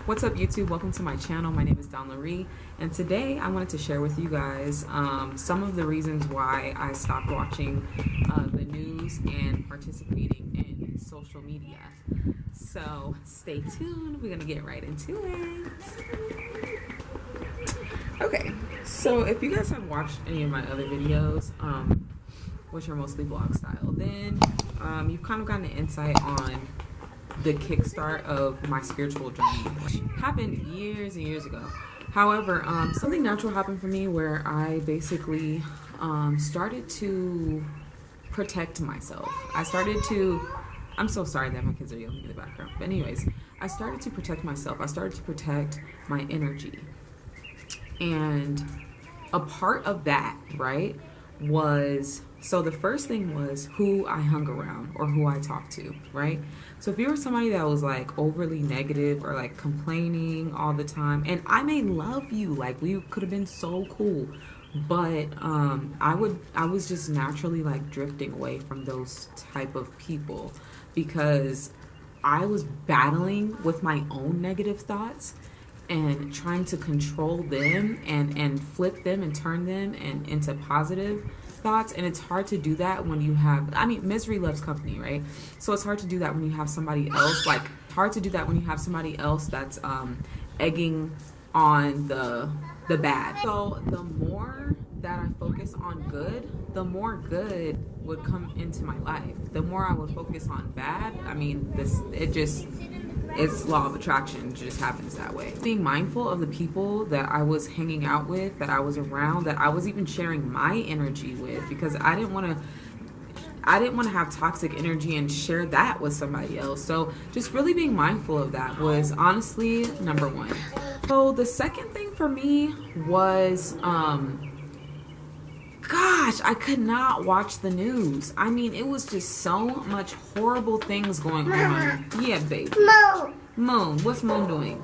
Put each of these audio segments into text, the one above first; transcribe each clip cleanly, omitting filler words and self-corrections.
What's up, YouTube? Welcome to my channel. My name is Donlorivibes, and today I wanted to share with you guys some of the reasons why I stopped watching the news and participating in social media. So stay tuned. We're gonna get right into it. Okay, so if you guys have watched any of my other videos, which are mostly vlog style, then you've kind of gotten an insight on the kickstart of my spiritual journey, which happened years and years ago. However, something natural happened for me where I basically started to protect myself. I'm so sorry that my kids are yelling in the background. But anyways, I started to protect myself. I started to protect my energy. And a part of that, right, was, so the first thing was who I hung around or who I talked to, right? So if you were somebody that was like overly negative or like complaining all the time, and I may love you, like we could have been so cool, but I was just naturally like drifting away from those type of people because I was battling with my own negative thoughts and trying to control them and flip them and turn them into positive thoughts. And it's hard to do that when you have, misery loves company, right? So it's hard to do that when you have somebody else, that's egging on the bad. So the more that I focus on good, the more good would come into my life. The more I would focus on bad, it's law of attraction. It just happens that way. Being mindful of the people that I was hanging out with, that I was around, that I was even sharing my energy with, because I didn't want to have toxic energy and share that with somebody else. So just really being mindful of that was honestly number one. So the second thing for me was, gosh, I could not watch the news. It was just so much horrible things going on. Yeah, baby. Moon. What's Moon doing?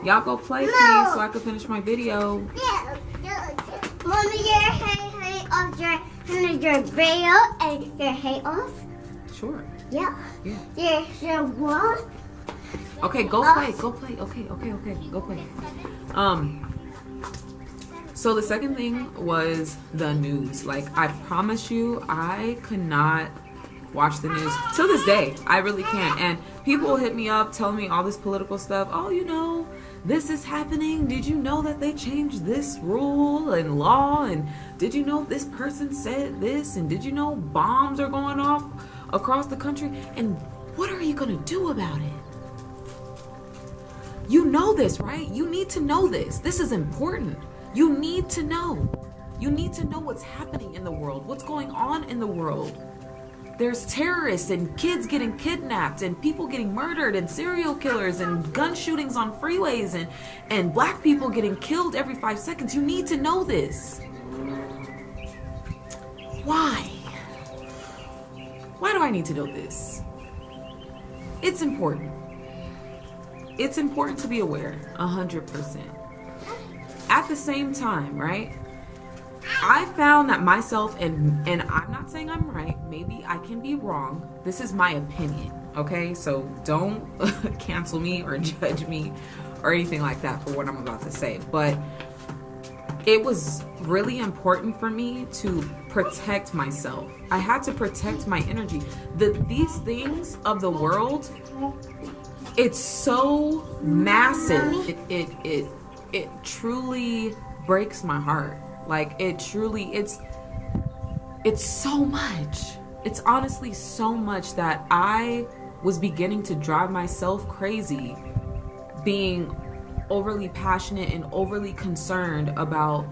Y'all go play, please, so I can finish my video. Yeah. Mommy, your hair off your veil and your hair off. Sure. Yeah. Your what? Okay, go play. Okay, go play. So the second thing was the news. Like, I promise you, I could not watch the news till this day. I really can't. And people will hit me up telling me all this political stuff. Oh, this is happening. Did you know that they changed this rule and law? And did you know this person said this? And did you know bombs are going off across the country? And what are you going to do about it? You know this, right? You need to know this. This is important. You need to know. You need to know what's happening in the world, what's going on in the world. There's terrorists and kids getting kidnapped and people getting murdered and serial killers and gun shootings on freeways and black people getting killed every 5 seconds. You need to know this. Why? Why do I need to know this? It's important. It's important to be aware, 100%. At the same time, right, I found that myself, and I'm not saying I'm right, maybe I can be wrong. This is my opinion, okay? So don't cancel me or judge me or anything like that for what I'm about to say. But it was really important for me to protect myself. I had to protect my energy. These things of the world, it's so massive. It truly breaks my heart. Like, it's so much. It's honestly so much that I was beginning to drive myself crazy being overly passionate and overly concerned about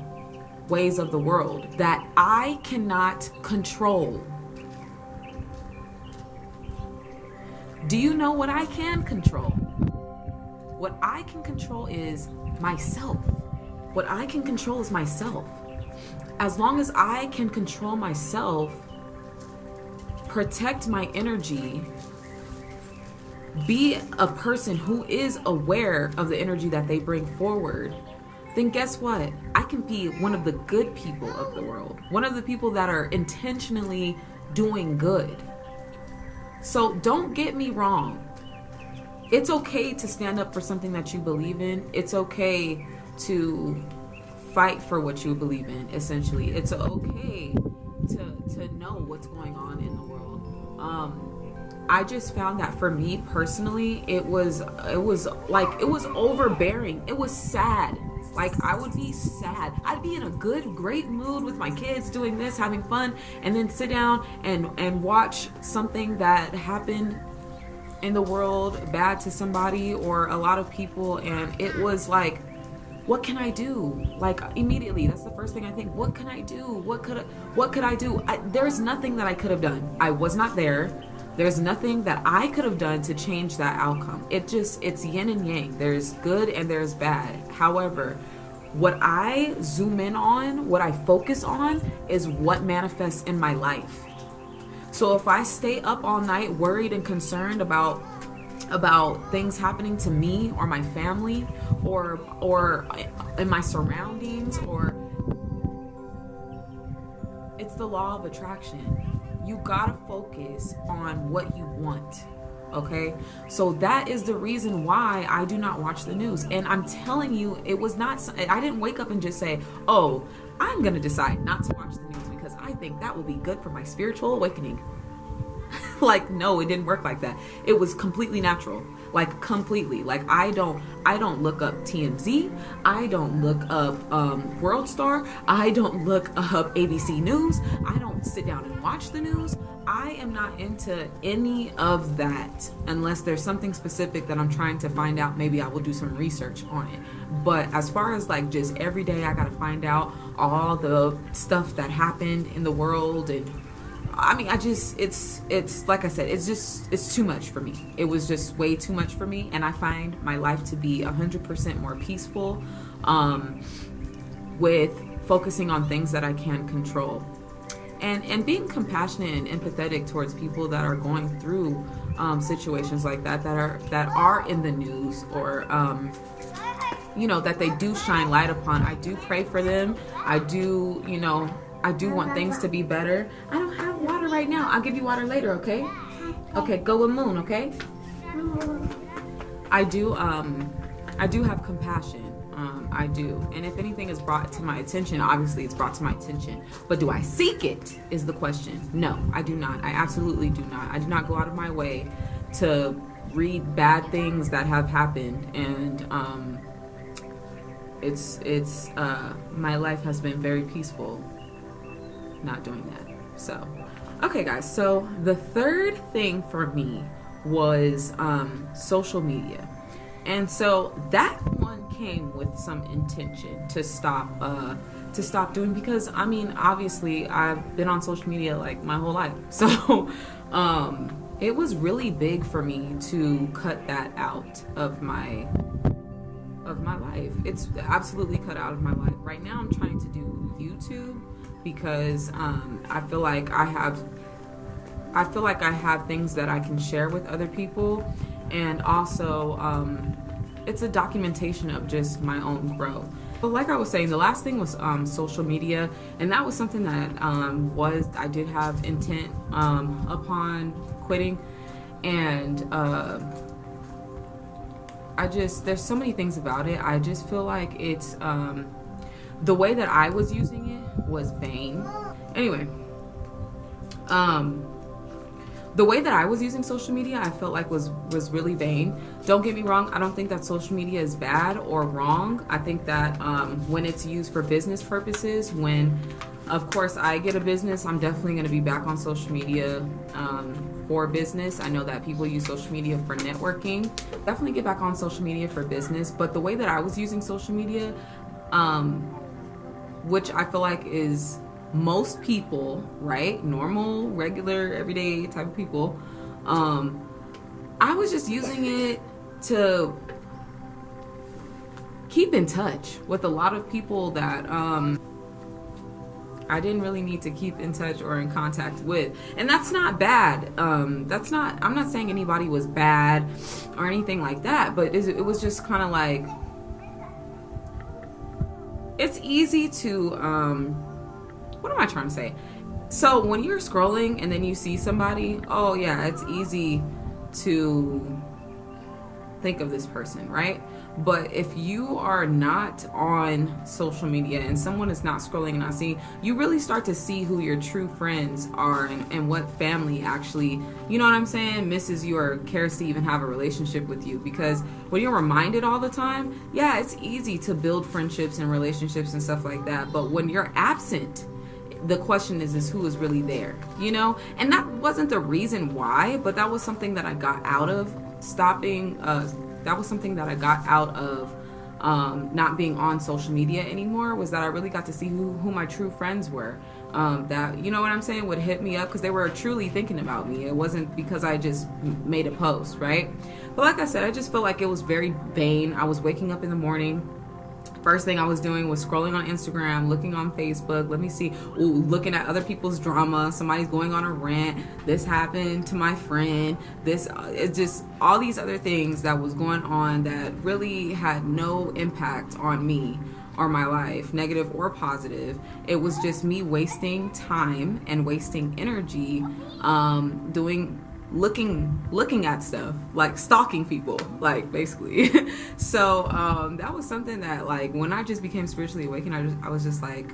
ways of the world that I cannot control. Do you know what I can control? What I can control is myself. What I can control is myself. As long as I can control myself, protect my energy, be a person who is aware of the energy that they bring forward, then guess what? I can be one of the good people of the world. One of the people that are intentionally doing good. So don't get me wrong. it's okay to stand up for something that you believe in. It's okay to fight for what you believe in, essentially. It's okay to know what's going on in the world. I just found that for me personally, it was overbearing. It was sad. Like, I would be sad. I'd be in a good, great mood with my kids doing this, having fun, and then sit down and watch something that happened in the world bad to somebody or a lot of people, and it was like, what can I do? Like, immediately, that's the first thing I think. What can I do? What could I do? There's nothing that I could have done. I was not there. There's nothing that I could have done to change that outcome. It's yin and yang. There's good and there's bad. However, what I zoom in on, what I focus on, is what manifests in my life. So if I stay up all night worried and concerned about things happening to me or my family or in my surroundings, or it's the law of attraction. You gotta focus on what you want. Okay, so that is the reason why I do not watch the news. And I'm telling you, it was not, I didn't wake up and just say, oh, I'm gonna decide not to watch the news because I think that will be good for my spiritual awakening. Like, no, it didn't work like that. It was completely natural. Like, completely. Like, I don't look up TMZ. I don't look up World Star. I don't look up ABC News. I don't sit down and watch the news. I am not into any of that unless there's something specific that I'm trying to find out. Maybe I will do some research on it. But as far as like just every day I gotta find out all the stuff that happened in the world, and I mean, it's like I said, it's too much for me. It was just way too much for me, and I find my life to be 100% more peaceful with focusing on things that I can control, and being compassionate and empathetic towards people that are going through situations like that are in the news, or that they do shine light upon. I do pray for them. I do want things to be better. I don't have water right now. I'll give you water later, okay? Okay, go with Moon, okay? I do have compassion. I do. And if anything is brought to my attention, obviously it's brought to my attention. But do I seek it is the question. No, I do not. I absolutely do not. I do not go out of my way to read bad things that have happened, and my life has been very peaceful not doing that. So, okay guys, so the third thing for me was social media. And so that one came with some intention to stop doing, because I mean, obviously I've been on social media like my whole life. So it was really big for me to cut that out of my life. It's absolutely cut out of my life. Right now I'm trying to do YouTube because I feel like I have things that I can share with other people, and also it's a documentation of just my own growth. But like I was saying, the last thing was social media, and that was something that I did have intent upon quitting, and there's so many things about it. I just feel like it's the way that I was using it was vain. Anyway, the way that I was using social media, I felt like was really vain. Don't get me wrong, I don't think that social media is bad or wrong. I think that when it's used for business purposes, when of course I get a business, I'm definitely going to be back on social media for business. I know that people use social media for networking. Definitely get back on social media for business. But the way that I was using social media, which I feel like is most people, right? Normal, regular, everyday type of people. I was just using it to keep in touch with a lot of people that I didn't really need to keep in touch or in contact with. And that's not bad. I'm not saying anybody was bad or anything like that, but it was just kind of like, it's easy to, what am I trying to say? So when you're scrolling and then you see somebody, oh yeah, it's easy to think of this person, right? But if you are not on social media and someone is not scrolling and not seeing, you really start to see who your true friends are, and what family actually, you know what I'm saying, misses you or cares to even have a relationship with you. Because when you're reminded all the time, yeah, it's easy to build friendships and relationships and stuff like that. But when you're absent, the question is who is really there, you know? And that wasn't the reason why, but that was something that I got out of stopping. That was something that I got out of not being on social media anymore, was that I really got to see who my true friends were. That, you know what I'm saying, would hit me up because they were truly thinking about me. It wasn't because I just made a post, right? But like I said, I just felt like it was very vain. I was waking up in the morning. First thing I was doing was scrolling on Instagram, looking on Facebook. Let me see. Ooh, looking at other people's drama. Somebody's going on a rant. This happened to my friend. This, it's just all these other things that was going on that really had no impact on me or my life, negative or positive. It was just me wasting time and wasting energy looking at stuff, like stalking people, like, basically. So that was something that, like, when I just became spiritually awakened, I was just like,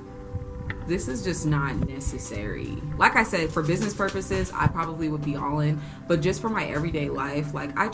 this is just not necessary. Like I said, for business purposes, I probably would be all in, but just for my everyday life, like, I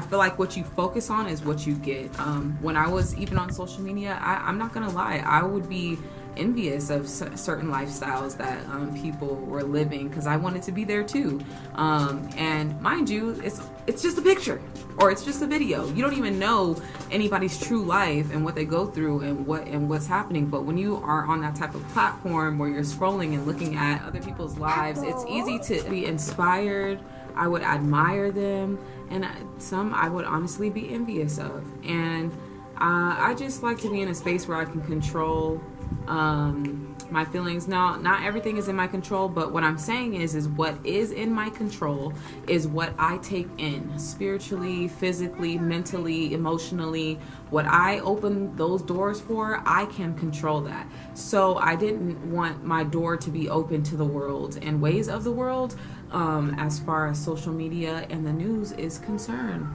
feel like what you focus on is what you get. When I was even on social media, I'm not gonna lie, I would be envious of certain lifestyles that people were living, because I wanted to be there too. And mind you, it's just a picture or it's just a video. You don't even know anybody's true life and what they go through and what's happening. But when you are on that type of platform where you're scrolling and looking at other people's lives, it's easy to be inspired. I would admire them, and some I would honestly be envious of. And I just like to be in a space where I can control my feelings. Now, not everything is in my control, but what I'm saying is what is in my control is what I take in spiritually, physically, mentally, emotionally. What I open those doors for, I can control that. So I didn't want my door to be open to the world and ways of the world, as far as social media and the news is concerned.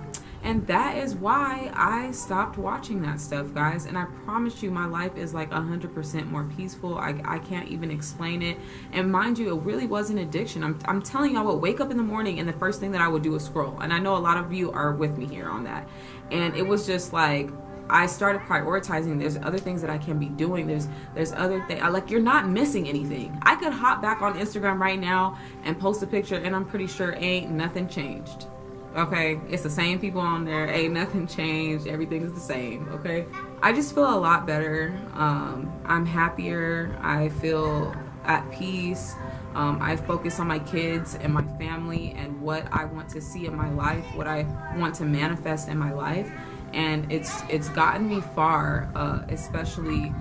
And that is why I stopped watching that stuff, guys. And I promise you, my life is like 100% more peaceful. I can't even explain it. And mind you, it really was an addiction. I'm telling you, I would wake up in the morning and the first thing that I would do is scroll. And I know a lot of you are with me here on that. And it was just like, I started prioritizing. There's other things that I can be doing. There's other things. Like, you're not missing anything. I could hop back on Instagram right now and post a picture, and I'm pretty sure ain't nothing changed. Okay, it's the same people on there. Ain't nothing changed. Everything's the same. Okay, I just feel a lot better. I'm happier. I feel at peace. I focus on my kids and my family and what I want to see in my life, what I want to manifest in my life, and it's gotten me far, especially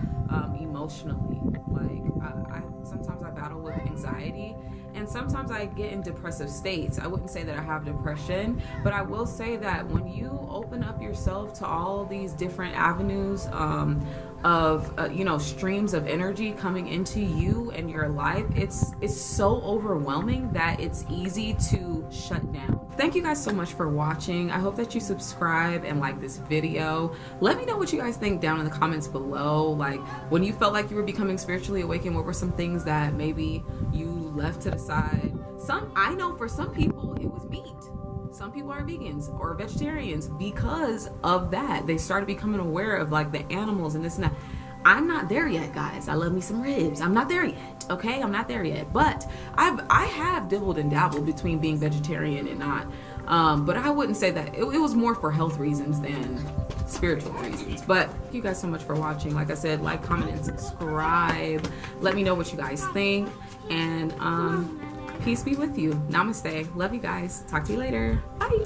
emotionally. Like, sometimes I battle with anxiety. And sometimes I get in depressive states. I wouldn't say that I have depression, but I will say that when you open up yourself to all these different avenues of streams of energy coming into you and your life, it's so overwhelming that it's easy to shut down. Thank you guys so much for watching. I hope that you subscribe and like this video. Let me know what you guys think down in the comments below. Like, when you felt like you were becoming spiritually awakened, what were some things that maybe you left to the side? I know for some people it was meat. Some people are vegans or vegetarians because of that. They started becoming aware of, like, the animals and this and that. I'm not there yet, guys. I love me some ribs. I'm not there yet. Okay, I'm not there yet. But I have dibbled and dabbled between being vegetarian and not. But I wouldn't say that it was more for health reasons than spiritual reasons. But thank you guys so much for watching. Like I said, like, comment, and subscribe. Let me know what you guys think. And peace be with you. Namaste. Love you guys. Talk to you later. Bye.